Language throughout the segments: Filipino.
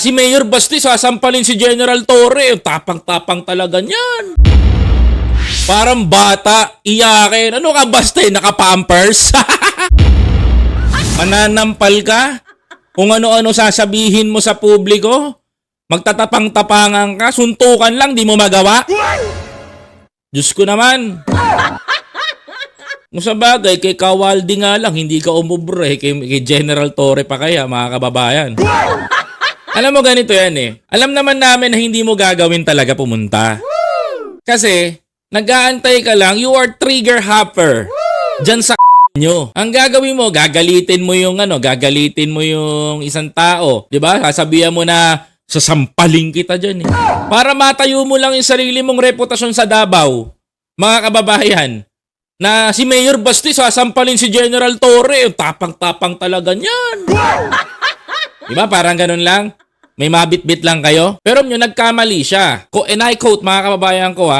Si Mayor Basti sasampalin si General Torre. Tapang-tapang talaga niyan. Parang bata, iyakin. Ano ka Basti? Naka-pampers? Mananampal ka? Kung ano-ano sasabihin mo sa publiko? Magtatapang-tapangan ka? Suntukan lang, di mo magawa? Diyos ko naman. Kung sa bagay, kay Kawaldi nga lang, hindi ka umubre. Kay General Torre pa kaya, mga kababayan. Alam mo, ganito yan eh. Alam naman namin na hindi mo gagawin talaga pumunta. Kasi, nag-aantay ka lang, you are trigger happy. Diyan sa nyo. Ang gagawin mo, gagalitin mo yung isang tao. 'Di ba? Sasabihan mo na sasampaling kita diyan eh. Para matayo mo lang yung sarili mong reputasyon sa Davao. Mga kababayan, na si Mayor Basti sasampalin si General Torre. Tapang-tapang talaga niyan. 'Di ba? Parang ganun lang. May mabit-bit lang kayo. Pero nagkamali siya. And I quote, mga kababayan ko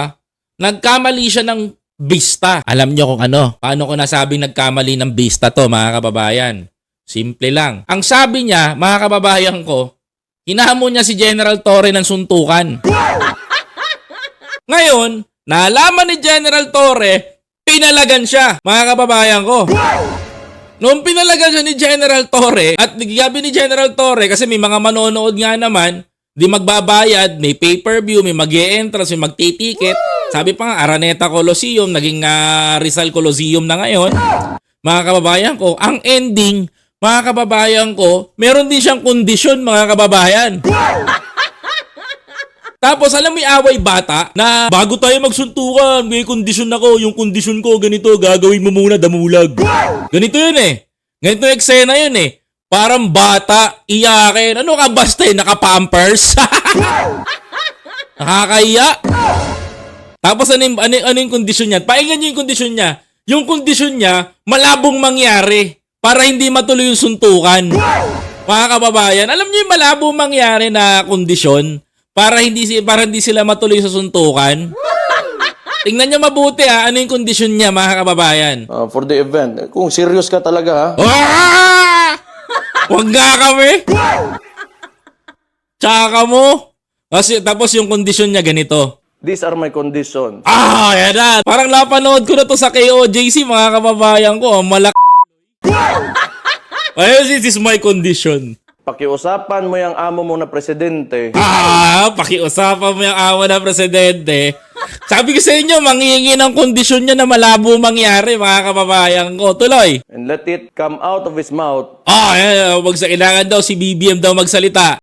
nagkamali siya ng bista. Alam nyo kung ano? Paano ko nasabing nagkamali ng bista to, mga kababayan? Simple lang. Ang sabi niya, mga kababayan ko, hinamon niya si General Torre ng suntukan. Ngayon, nalaman ni General Torre, pinalagan siya, mga kababayan ko. Noong pinalagan siya ni General Torre, at naggabi ni General Torre, kasi may mga manonood nga naman, di magbabayad, may pay-per-view, may mag-e-entrance, may magtitiket. Sabi pa nga, Araneta Coliseum, naging Rizal Coliseum na ngayon. Mga kababayan ko, ang ending, mga kababayan ko, meron din siyang kondisyon, mga kababayan. Tapos alam mo yung away bata na bago tayo magsuntukan, may kondisyon ako, yung kondisyon ko ganito, gagawin mo muna damulag. Ganito yun eh. Ganito yung eksena yun eh. Parang bata, iyakin. Ano ka Basti? Naka-pampers? Nakakaiya. Tapos ano yung kondisyon niya? Painggan niyo yung kondisyon niya. Yung kondisyon niya, malabong mangyari para hindi matuloy yung suntukan. Mga kababayan, alam niyo yung malabong mangyari na kondisyon para hindi sila matuloy sa suntukan? Tingnan niyo mabuti ano yung kondisyon niya, mga kababayan. For the event, kung serious ka talaga Huwag nga kami. Tsaka mo. Tapos yung kondisyon niya ganito. These are my conditions. Yan na. Parang napanood ko na to sa KOJC, mga kababayan ko. Ayun, this is my condition. Pakiusapan mo yung amo mo na presidente. Pakiusapan mo yung amo na presidente. Sabi ko sa inyo, manghihingi ng kondisyon niya na malabo mangyari, mga kababayan ko. Tuloy. And let it come out of his mouth. Wag sa kailangan daw si BBM daw magsalita.